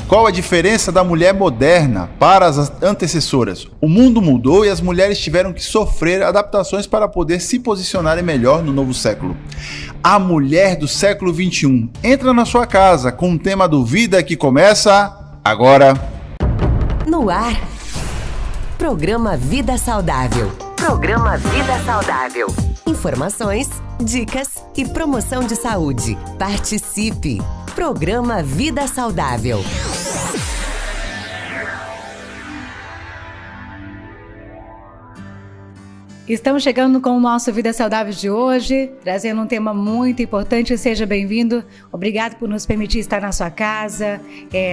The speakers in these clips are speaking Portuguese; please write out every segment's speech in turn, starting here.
Qual a diferença da mulher moderna para as antecessoras? O mundo mudou e as mulheres tiveram que sofrer adaptações para poder se posicionarem melhor no novo século. A mulher do século XXI entra na sua casa com o tema do Vida que começa agora. No ar, Programa Vida Saudável. Programa Vida Saudável. Informações, dicas e promoção de saúde. Participe! Programa Vida Saudável. Estamos chegando com o nosso Vida Saudável de hoje, trazendo um tema muito importante. Seja bem-vindo. Obrigado por nos permitir estar na sua casa,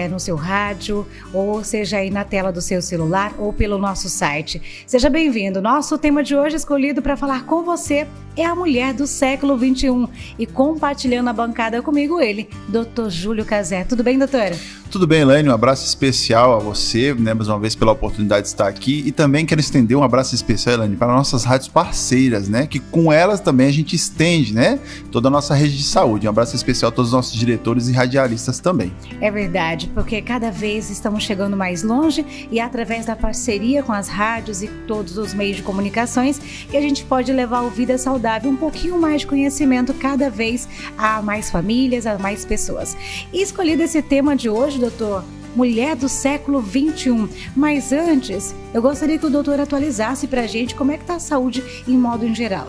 no seu rádio, ou seja aí na tela do seu celular ou pelo nosso site. Seja bem-vindo. Nosso tema de hoje escolhido para falar com você é a mulher do século XXI. E compartilhando a bancada comigo ele, Dr. Júlio Cazé. Tudo bem, doutora? Tudo bem, Elaine? Um abraço especial a você, né, mais uma vez pela oportunidade de estar aqui. E também quero estender um abraço especial, Elaine, para nossas rádios parceiras, né? Que com elas também a gente estende, né? Toda a nossa rede de saúde. Um abraço especial a todos os nossos diretores e radialistas também. É verdade, porque cada vez estamos chegando mais longe e através da parceria com as rádios e todos os meios de comunicações que a gente pode levar o Vida Saudável, um pouquinho mais de conhecimento cada vez a mais famílias, a mais pessoas. E escolhido esse tema de hoje, doutor, mulher do século XXI. Mas antes, eu gostaria que o doutor atualizasse pra gente como é que tá a saúde em modo em geral.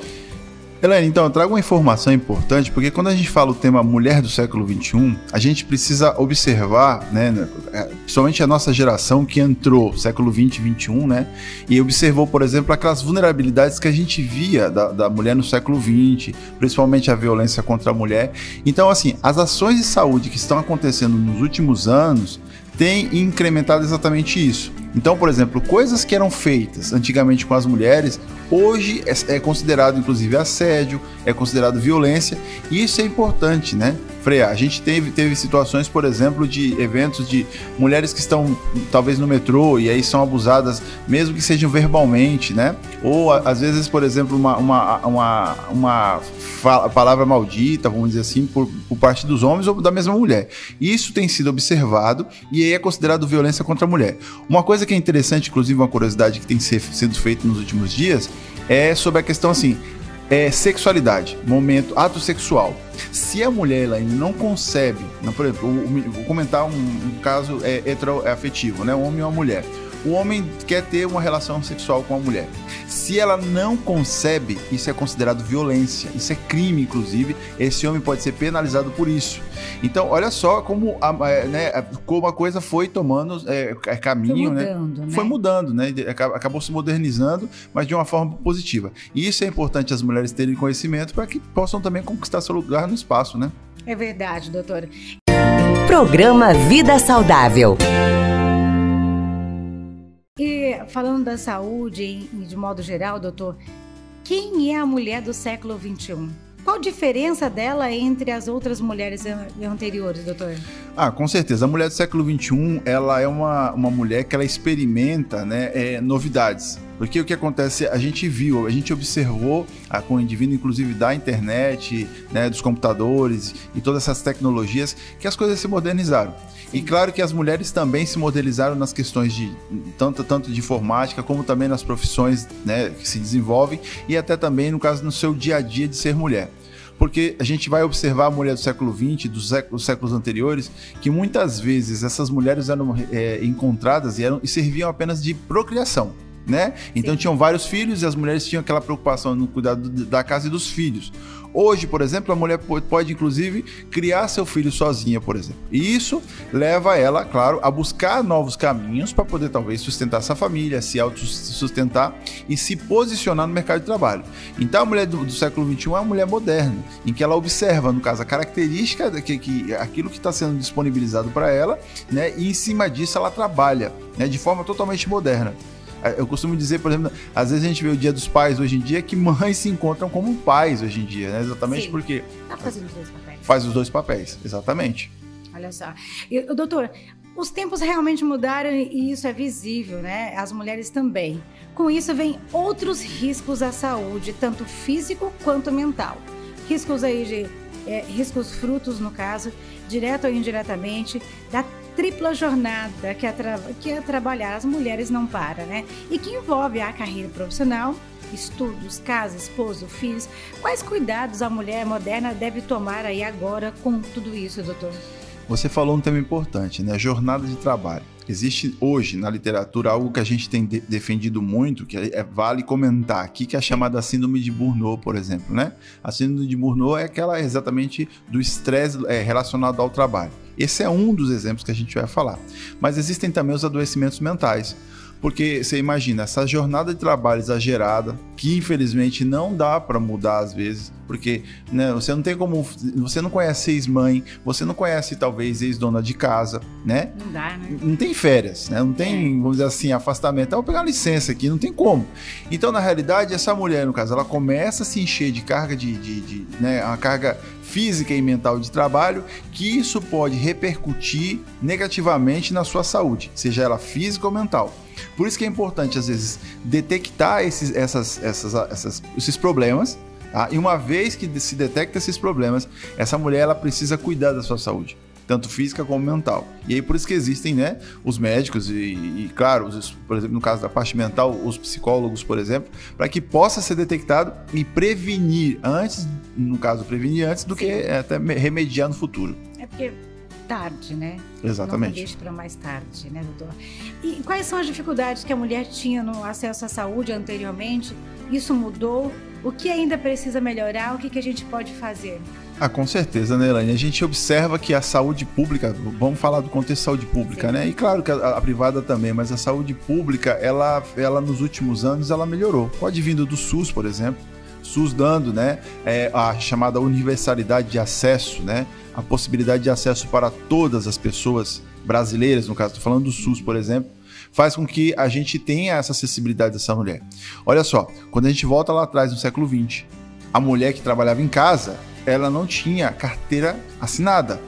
Elaine, então, eu trago uma informação importante, porque quando a gente fala o tema mulher do século XXI, a gente precisa observar, né, principalmente a nossa geração que entrou século XX e XXI, né, e observou, por exemplo, aquelas vulnerabilidades que a gente via da mulher no século XX, principalmente a violência contra a mulher. Então, assim, as ações de saúde que estão acontecendo nos últimos anos têm incrementado exatamente isso. Então, por exemplo, coisas que eram feitas antigamente com as mulheres, hoje é considerado inclusive assédio, é considerado violência, e isso é importante, né? Frear. A gente teve situações, por exemplo, de eventos de mulheres que estão talvez no metrô e aí são abusadas, mesmo que sejam verbalmente, né? Ou às vezes, por exemplo, uma palavra maldita, vamos dizer assim, por parte dos homens ou da mesma mulher. Isso tem sido observado e aí é considerado violência contra a mulher. Uma coisa que é interessante, inclusive uma curiosidade que tem sido feita nos últimos dias, é sobre a questão assim, sexualidade, ato sexual. Se a mulher ela ainda não concebe, por exemplo, vou comentar um caso heteroafetivo, né? Um homem e uma mulher. O homem quer ter uma relação sexual com a mulher. Se ela não concebe, isso é considerado violência. Isso é crime, inclusive. Esse homem pode ser penalizado por isso. Então, olha só como a coisa foi tomando caminho, foi mudando, né? Acabou se modernizando, mas de uma forma positiva. E isso é importante as mulheres terem conhecimento para que possam também conquistar seu lugar no espaço, né? É verdade, doutora. Programa Vida Saudável. E falando da saúde de modo geral, doutor, quem é a mulher do século XXI? Qual a diferença dela entre as outras mulheres anteriores, doutor? Com certeza. A mulher do século XXI, ela é uma mulher que ela experimenta, né, novidades. Porque o que acontece, a gente observou com o indivíduo, inclusive da internet, né, dos computadores e todas essas tecnologias, que as coisas se modernizaram. Sim. E claro que as mulheres também se modernizaram nas questões de tanto de informática, como também nas profissões, né, que se desenvolvem, e até também, no caso, no seu dia a dia de ser mulher. Porque a gente vai observar a mulher do século XX, dos séculos anteriores, que muitas vezes essas mulheres eram encontradas e serviam apenas de procriação, né? Então tinham vários filhos e as mulheres tinham aquela preocupação no cuidado da casa e dos filhos. Hoje, por exemplo, a mulher pode inclusive criar seu filho sozinha, por exemplo. E isso leva ela, claro, a buscar novos caminhos para poder talvez sustentar essa família, se autossustentar e se posicionar no mercado de trabalho. Então a mulher do século XXI é uma mulher moderna, em que ela observa, no caso, a característica aquilo que está sendo disponibilizado para ela, né? E em cima disso ela trabalha, né, de forma totalmente moderna. Eu costumo dizer, por exemplo, às vezes a gente vê o Dia dos Pais hoje em dia, que mães se encontram como pais hoje em dia, né? Exatamente. Sim. Porque tá fazendo os dois papéis. Faz os dois papéis, exatamente. Olha só. Doutor, os tempos realmente mudaram e isso é visível, né? As mulheres também. Com isso vem outros riscos à saúde, tanto físico quanto mental. Riscos aí de riscos frutos, no caso, direto ou indiretamente, da tripla jornada que é trabalhar, as mulheres não param, né? E que envolve a carreira profissional, estudos, casa, esposo, filhos. Quais cuidados a mulher moderna deve tomar aí agora com tudo isso, doutor? Você falou um tema importante, né? Jornada de trabalho. Existe hoje na literatura algo que a gente tem defendido muito, que vale comentar aqui, que é a chamada síndrome de Burnout, por exemplo, né? A síndrome de Burnout é aquela exatamente do estresse relacionado ao trabalho. Esse é um dos exemplos que a gente vai falar. Mas existem também os adoecimentos mentais. Porque você imagina, essa jornada de trabalho exagerada, que infelizmente não dá para mudar às vezes, porque né, você não tem como, você não conhece ex-mãe, você não conhece talvez ex-dona de casa, né? Não dá, né? Não tem férias, né? Não tem, vamos dizer assim, afastamento. Eu vou pegar licença aqui, não tem como. Então, na realidade, essa mulher, no caso, ela começa a se encher de carga né, uma carga física e mental de trabalho, que isso pode repercutir negativamente na sua saúde, seja ela física ou mental. Por isso que é importante, às vezes, detectar esses problemas, tá? E uma vez que se detecta esses problemas, essa mulher ela precisa cuidar da sua saúde, tanto física como mental. E aí por isso que existem, né, os médicos e claro, por exemplo, no caso da parte mental, os psicólogos, por exemplo, para que possa ser detectado e prevenir antes, no caso, prevenir antes do que até remediar no futuro. É porque tarde, né? Exatamente. Não deixe para mais tarde, né, doutor? E quais são as dificuldades que a mulher tinha no acesso à saúde anteriormente? Isso mudou? O que ainda precisa melhorar? O que a gente pode fazer? Com certeza, né, Elaine? A gente observa que a saúde pública, vamos falar do contexto de saúde pública, né? E claro que a privada também, mas a saúde pública, ela nos últimos anos, ela melhorou. Pode vir do SUS, por exemplo. SUS dando, né, a chamada universalidade de acesso, né? A possibilidade de acesso para todas as pessoas brasileiras, no caso, estou falando do SUS, por exemplo, faz com que a gente tenha essa acessibilidade dessa mulher. Olha só, quando a gente volta lá atrás, no século XX, a mulher que trabalhava em casa, ela não tinha carteira assinada.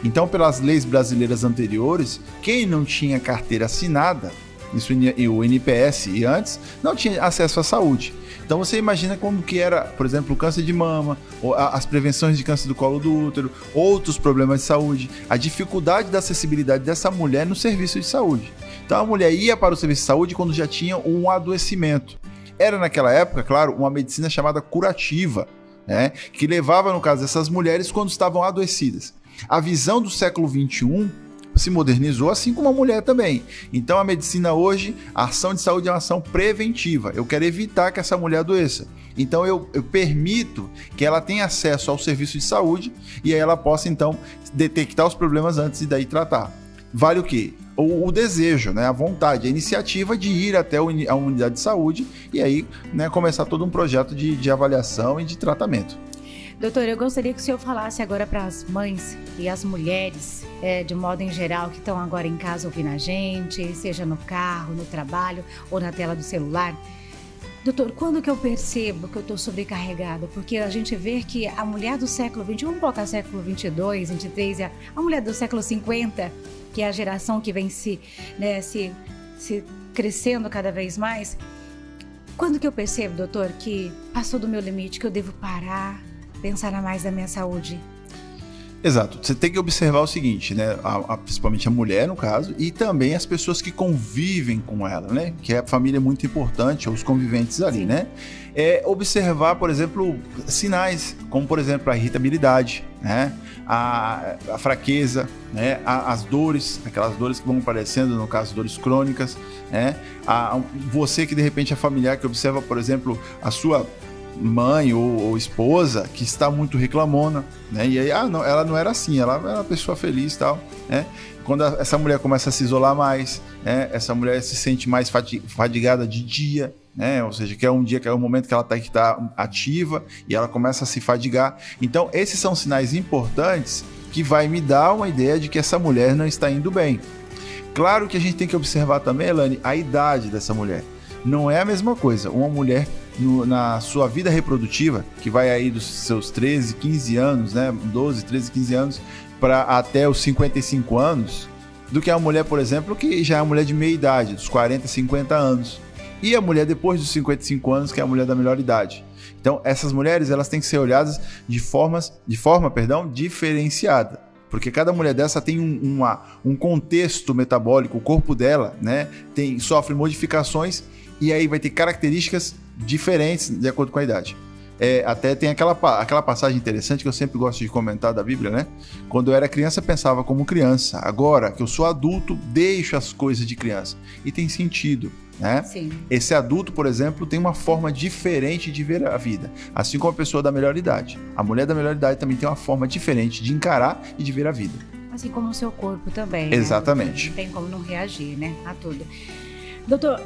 Então, pelas leis brasileiras anteriores, quem não tinha carteira assinada, isso e o NPS e antes, não tinha acesso à saúde. Então você imagina como que era, por exemplo, o câncer de mama, ou as prevenções de câncer do colo do útero, outros problemas de saúde, a dificuldade da acessibilidade dessa mulher no serviço de saúde. Então a mulher ia para o serviço de saúde quando já tinha um adoecimento. Era naquela época, claro, uma medicina chamada curativa, né, que levava, no caso dessas mulheres, quando estavam adoecidas. A visão do século XXI se modernizou, assim como a mulher também. Então a medicina hoje, a ação de saúde é uma ação preventiva. Eu quero evitar que essa mulher adoeça. Então eu permito que ela tenha acesso ao serviço de saúde e aí ela possa então detectar os problemas antes e daí tratar. Vale o quê? O desejo, né? A vontade, a iniciativa de ir até a unidade de saúde e aí, né, começar todo um projeto de avaliação e de tratamento. Doutor, eu gostaria que o senhor falasse agora para as mães e as mulheres, de modo em geral, que estão agora em casa ouvindo a gente, seja no carro, no trabalho ou na tela do celular. Doutor, quando que eu percebo que eu estou sobrecarregada? Porque a gente vê que a mulher do século XX, vamos colocar século XXII, XXIII, a mulher do século 50, que é a geração que vem se crescendo cada vez mais. Quando que eu percebo, doutor, que passou do meu limite, que eu devo parar, pensar mais da minha saúde? Exato. Você tem que observar o seguinte, né? Principalmente a mulher, no caso, e também as pessoas que convivem com ela, né? Que a família é muito importante, os conviventes ali, sim, né? Observar, por exemplo, sinais, como, por exemplo, a irritabilidade, né? A fraqueza, né? As dores, aquelas dores que vão aparecendo, no caso, dores crônicas, né? Você que, de repente, é familiar, que observa, por exemplo, a sua mãe ou esposa que está muito reclamona, né? E aí, não, ela não era assim, ela era uma pessoa feliz e tal, né? Quando essa mulher começa a se isolar mais, né? Essa mulher se sente mais fadigada de dia, né? Ou seja, que é um dia, que é um momento que ela tem que estar ativa e ela começa a se fadigar. Então, esses são sinais importantes que vai me dar uma ideia de que essa mulher não está indo bem. Claro que a gente tem que observar também, Elaine, a idade dessa mulher. Não é a mesma coisa. Uma mulher na sua vida reprodutiva, que vai aí dos seus 13, 15 anos, né, 12, 13, 15 anos, para até os 55 anos, do que a mulher, por exemplo, que já é uma mulher de meia idade, dos 40, 50 anos. E a mulher depois dos 55 anos, que é a mulher da melhor idade. Então, essas mulheres, elas têm que ser olhadas de forma diferenciada. Porque cada mulher dessa tem um contexto metabólico, o corpo dela, né, sofre modificações e aí vai ter características diferentes de acordo com a idade. Até tem aquela passagem interessante que eu sempre gosto de comentar da Bíblia, né? Quando eu era criança, pensava como criança. Agora que eu sou adulto, deixo as coisas de criança. E tem sentido, né? Sim. Esse adulto, por exemplo, tem uma forma diferente de ver a vida. Assim como a pessoa da melhor idade. A mulher da melhor idade também tem uma forma diferente de encarar e de ver a vida. Assim como o seu corpo também. Exatamente. Né? Não tem como não reagir, né? A tudo. Doutor,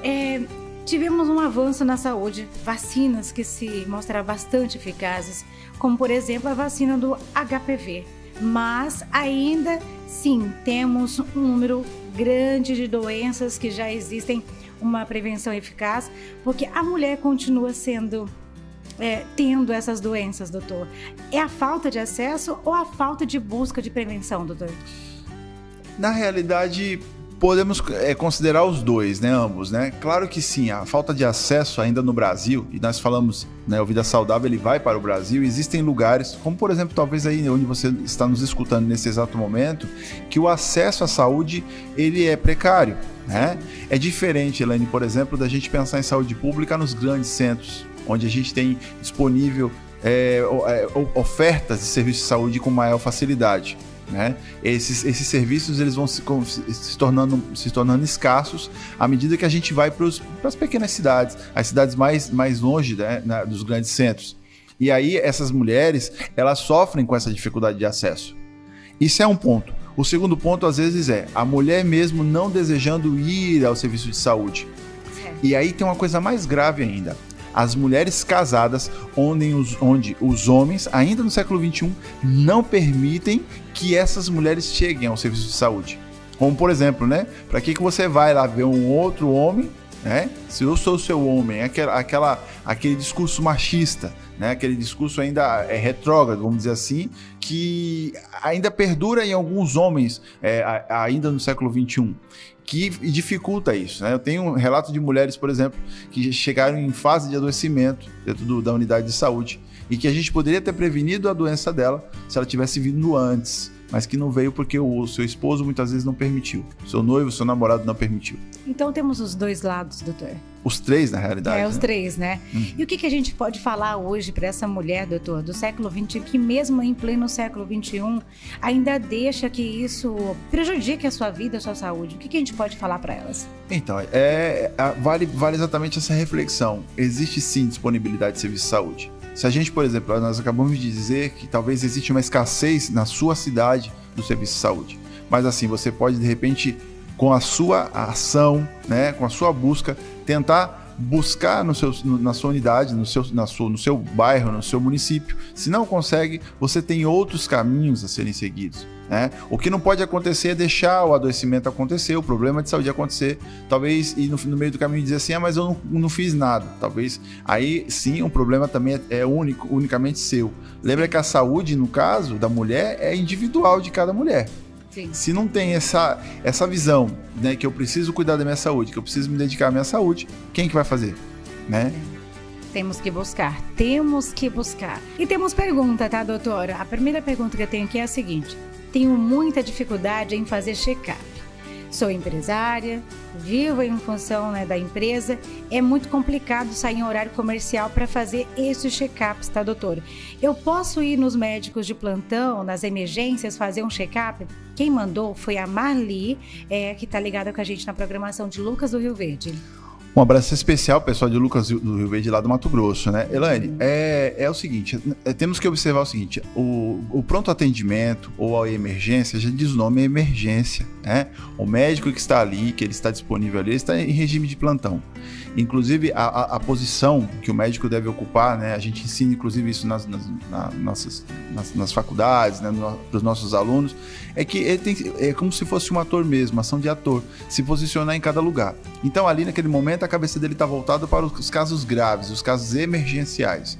tivemos um avanço na saúde, vacinas que se mostraram bastante eficazes, como por exemplo a vacina do HPV. Mas ainda, sim, temos um número grande de doenças que já existem uma prevenção eficaz, porque a mulher continua tendo essas doenças, doutor. É a falta de acesso ou a falta de busca de prevenção, doutor? Na realidade, podemos considerar os dois, né, ambos, né? Claro que sim, a falta de acesso ainda no Brasil, e nós falamos, né, o Vida Saudável ele vai para o Brasil, existem lugares, como por exemplo, talvez aí onde você está nos escutando nesse exato momento, que o acesso à saúde, ele é precário, né? É diferente, Elaine, por exemplo, da gente pensar em saúde pública nos grandes centros, onde a gente tem disponível ofertas de serviços de saúde com maior facilidade. Né? Esses serviços eles vão se tornando escassos à medida que a gente vai para as pequenas cidades, as cidades mais longe, né, dos grandes centros. E aí essas mulheres elas sofrem com essa dificuldade de acesso. Isso é um ponto. O segundo ponto às vezes é a mulher mesmo não desejando ir ao serviço de saúde. E aí tem uma coisa mais grave ainda. As mulheres casadas, onde os homens, ainda no século XXI, não permitem que essas mulheres cheguem ao serviço de saúde. Como, por exemplo, né? Para que você vai lá ver um outro homem, né? Se eu sou o seu homem, aquele discurso machista, né? Aquele discurso ainda retrógrado, vamos dizer assim, que ainda perdura em alguns homens, ainda no século XXI. Que dificulta isso, né? Eu tenho um relato de mulheres, por exemplo, que chegaram em fase de adoecimento dentro da unidade de saúde e que a gente poderia ter prevenido a doença dela se ela tivesse vindo antes, mas que não veio porque o seu esposo muitas vezes não permitiu, seu noivo, seu namorado não permitiu. Então temos os dois lados, doutor. Os três, na realidade. Os três, né? E o que a gente pode falar hoje para essa mulher, doutor, do século XXI, que mesmo em pleno século XXI, ainda deixa que isso prejudique a sua vida, a sua saúde? O que a gente pode falar para elas? Então, vale exatamente essa reflexão. Existe sim disponibilidade de serviço de saúde. Se a gente, por exemplo, nós acabamos de dizer que talvez existe uma escassez na sua cidade do serviço de saúde. Mas assim, você pode de repente, com a sua ação, né, com a sua busca, tentar buscar na sua unidade, no seu bairro, no seu município. Se não consegue, você tem outros caminhos a serem seguidos, né? O que não pode acontecer é deixar o adoecimento acontecer, o problema de saúde acontecer, talvez e no meio do caminho dizer assim, mas eu não fiz nada. Talvez aí sim o problema também é unicamente seu. Lembra que a saúde, no caso da mulher, é individual de cada mulher. Sim. Se não tem essa visão, né, que eu preciso cuidar da minha saúde, que eu preciso me dedicar à minha saúde, quem que vai fazer, né? Temos que buscar. E temos pergunta, tá, doutora? A primeira pergunta que eu tenho aqui é a seguinte: tenho muita dificuldade em fazer check-up. Sou empresária, vivo em função, né, da empresa. É muito complicado sair em horário comercial para fazer esses check-ups, tá, doutora? Eu posso ir nos médicos de plantão, nas emergências, fazer um check-up? Quem mandou foi a Marli, que está ligada com a gente na programação de Lucas do Rio Verde. Um abraço especial, pessoal de Lucas do Rio Verde, lá do Mato Grosso, né? Elaine, é o seguinte, temos que observar o seguinte, o pronto atendimento ou a emergência, já diz o nome, é emergência, né? O médico que está ali, que ele está disponível ali, ele está em regime de plantão. Inclusive, a posição que o médico deve ocupar, né? A gente ensina, inclusive, isso nas faculdades, né? Para os nossos alunos, é que ele é como se fosse um ator mesmo, ação de ator, se posicionar em cada lugar. Então, ali naquele momento, a cabeça dele está voltada para os casos graves, os casos emergenciais.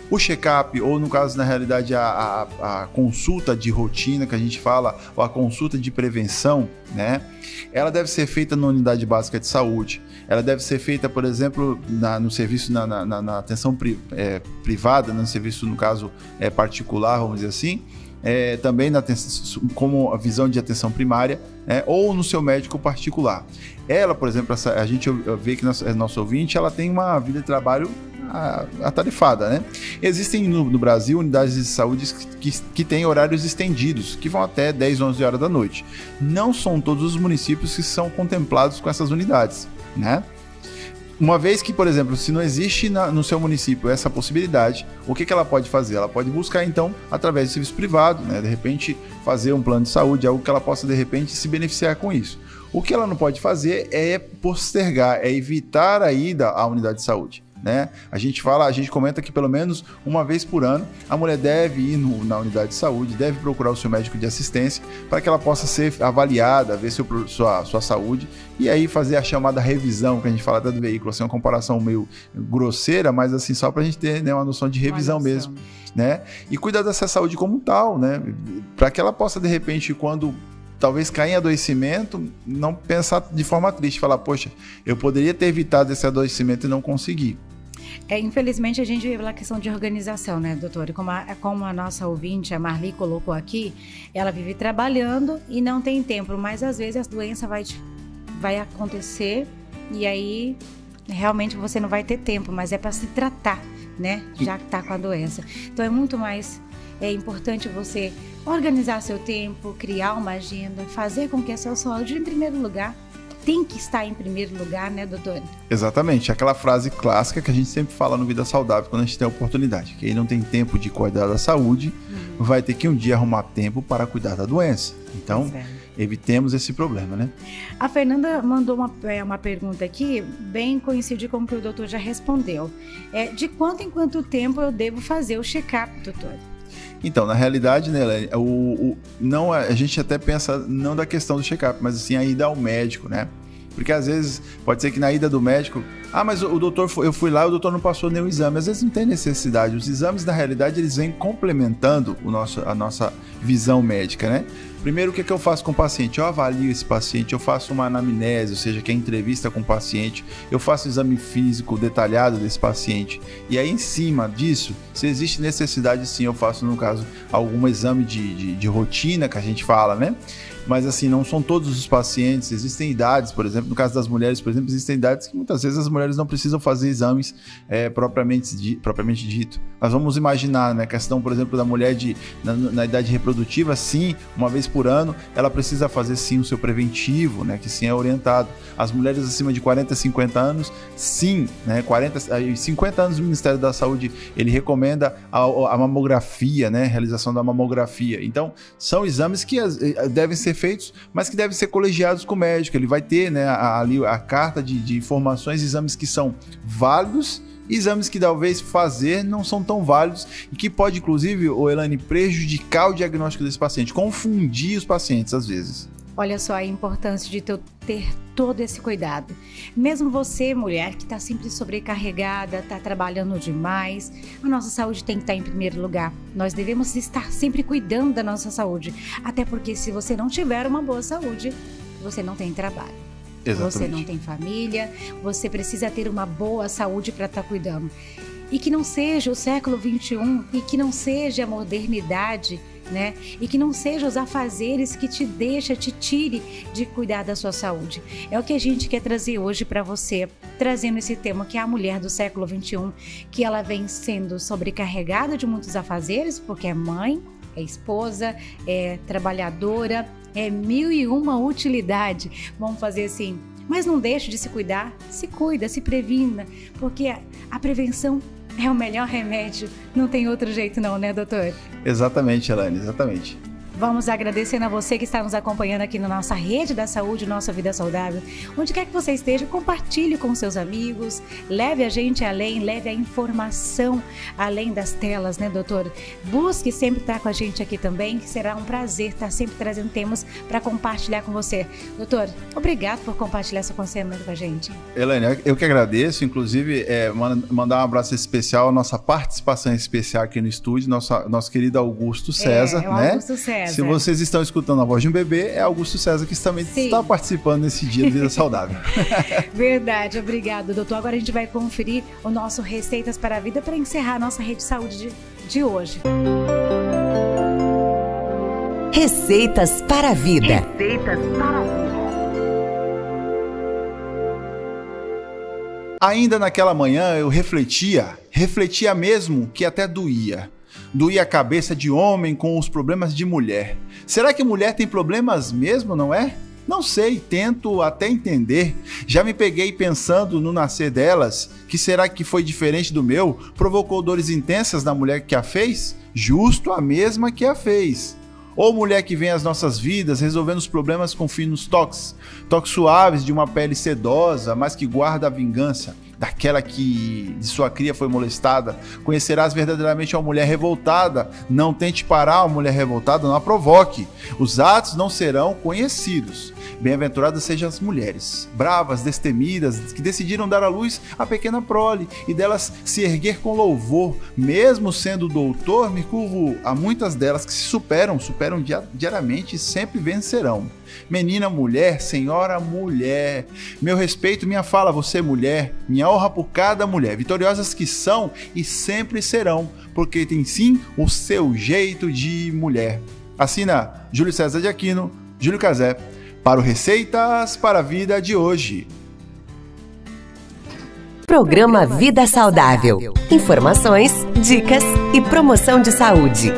O check-up, ou no caso, na realidade, a consulta de rotina que a gente fala, ou a consulta de prevenção, né? Ela deve ser feita na unidade básica de saúde. Ela deve ser feita, por exemplo, no serviço, na atenção privada, no serviço, no caso, particular, vamos dizer assim, também como a visão de atenção primária, ou no seu médico particular. Ela, por exemplo, a gente vê que nosso ouvinte, ela tem uma vida de trabalho atarefada, né? Existem no Brasil unidades de saúde que têm horários estendidos, que vão até 10, 11 horas da noite. Não são todos os municípios que são contemplados com essas unidades, né? Uma vez que, por exemplo, se não existe no seu município essa possibilidade, o que ela pode fazer? Ela pode buscar, então, através do serviço privado, né? De repente, fazer um plano de saúde, algo que ela possa, de repente, se beneficiar com isso. O que ela não pode fazer é postergar, é evitar a ida à unidade de saúde, né? A gente comenta que pelo menos uma vez por ano a mulher deve ir na unidade de saúde, deve procurar o seu médico de assistência para que ela possa ser avaliada, ver sua saúde e aí fazer a chamada revisão, que a gente fala até do veículo, assim, uma comparação meio grosseira, mas assim, só para a gente ter, né, uma noção de revisão mesmo, né? E cuidar dessa saúde como tal, né? Para que ela possa, de repente, quando talvez cair em adoecimento, não pensar de forma triste, falar, poxa, eu poderia ter evitado esse adoecimento e não consegui. Infelizmente, a gente vê pela questão de organização, né, doutor? E como a nossa ouvinte, a Marli, colocou aqui, ela vive trabalhando e não tem tempo, mas às vezes a doença vai acontecer e aí realmente você não vai ter tempo, mas é para se tratar, né? Já que está com a doença. Então é muito mais importante você organizar seu tempo, criar uma agenda, fazer com que a sua saúde, em primeiro lugar, tem que estar em primeiro lugar, né, doutor? Exatamente, aquela frase clássica que a gente sempre fala no Vida Saudável quando a gente tem a oportunidade. Quem não tem tempo de cuidar da saúde, vai ter que um dia arrumar tempo para cuidar da doença. Então, evitemos esse problema, né? A Fernanda mandou uma pergunta aqui, bem coincide com o que o doutor já respondeu. De quanto em quanto tempo eu devo fazer o check-up, doutor? Então, na realidade, né, não, a gente até pensa não da questão do check-up, mas assim, a ida ao médico, né? Porque às vezes pode ser que na ida do médico, mas o doutor, eu fui lá e o doutor não passou nenhum exame. Às vezes não tem necessidade. Os exames, na realidade, eles vêm complementando a nossa visão médica, né? Primeiro, o que eu faço com o paciente? Eu avalio esse paciente, eu faço uma anamnese, ou seja, que é entrevista com o paciente, eu faço o exame físico detalhado desse paciente. E aí, em cima disso, se existe necessidade, sim, eu faço, no caso, algum exame de rotina, que a gente fala, né? Mas assim, não são todos os pacientes, existem idades, por exemplo, no caso das mulheres, por exemplo, existem idades que muitas vezes as mulheres não precisam fazer exames propriamente dito. Mas vamos imaginar, né, a questão, por exemplo, da mulher na idade reprodutiva, sim, uma vez por ano, ela precisa fazer sim o seu preventivo, né, que sim é orientado. As mulheres acima de 40, 50 anos, sim, né, 50 anos o Ministério da Saúde, ele recomenda a mamografia, né, realização da mamografia. Então, são exames que devem ser feitos, mas que devem ser colegiados com o médico. Ele vai ter, né, ali a carta de informações, exames que são válidos, exames que talvez fazer não são tão válidos e que pode, inclusive, Elaine, prejudicar o diagnóstico desse paciente, confundir os pacientes às vezes. Olha só a importância de ter todo esse cuidado. Mesmo você, mulher, que está sempre sobrecarregada, está trabalhando demais, a nossa saúde tem que estar em primeiro lugar. Nós devemos estar sempre cuidando da nossa saúde. Até porque se você não tiver uma boa saúde, você não tem trabalho. Exatamente. Você não tem família, você precisa ter uma boa saúde para estar cuidando. E que não seja o século XXI, e que não seja a modernidade, né? E que não seja os afazeres que te tire de cuidar da sua saúde. É o que a gente quer trazer hoje para você, trazendo esse tema que é a mulher do século XXI, que ela vem sendo sobrecarregada de muitos afazeres, porque é mãe, é esposa, é trabalhadora, é 1001 utilidade. Vamos fazer assim. Mas não deixe de se cuidar, se cuida, se previna, porque a prevenção é o melhor remédio. Não tem outro jeito não, né, doutor? Exatamente, Elaine, exatamente. Vamos agradecendo a você que está nos acompanhando aqui na nossa Rede da Saúde, Nossa Vida Saudável. Onde quer que você esteja, compartilhe com seus amigos, leve a gente além, leve a informação além das telas, né, doutor? Busque sempre estar com a gente aqui também, que será um prazer estar sempre trazendo temas para compartilhar com você. Doutor, obrigado por compartilhar seu conhecimento com a gente. Elaine, eu que agradeço, inclusive, mandar um abraço especial, a nossa participação especial aqui no estúdio, nosso querido Augusto César, né? Augusto César. Se vocês estão escutando a voz de um bebê, é Augusto César que também está participando nesse dia de Vida Saudável. Verdade, obrigado, doutor. Agora a gente vai conferir o nosso Receitas para a Vida para encerrar a nossa Rede de Saúde de hoje. Receitas para a vida. Receitas para a vida. Ainda naquela manhã eu refletia mesmo que até doía. Doía a cabeça de homem com os problemas de mulher. Será que mulher tem problemas mesmo, não é? Não sei, tento até entender. Já me peguei pensando no nascer delas, que será que foi diferente do meu? Provocou dores intensas na mulher que a fez? Justo a mesma que a fez. Ou mulher que vem às nossas vidas resolvendo os problemas com finos toques suaves de uma pele sedosa, mas que guarda a vingança daquela que de sua cria foi molestada. Conhecerás verdadeiramente uma mulher revoltada. Não tente parar uma mulher revoltada, não a provoque. Os atos não serão conhecidos. Bem-aventuradas sejam as mulheres, bravas, destemidas, que decidiram dar à luz a pequena prole e delas se erguer com louvor. Mesmo sendo doutor, me curvo a muitas delas que se superam diariamente e sempre vencerão. Menina, mulher, senhora, mulher, meu respeito, minha fala, você mulher, minha honra por cada mulher, vitoriosas que são e sempre serão, porque tem sim o seu jeito de mulher. Assina Júlio César de Aquino, Júlio Cazé, para o Receitas para a Vida de hoje. Programa Vida Saudável. Informações, dicas e promoção de saúde.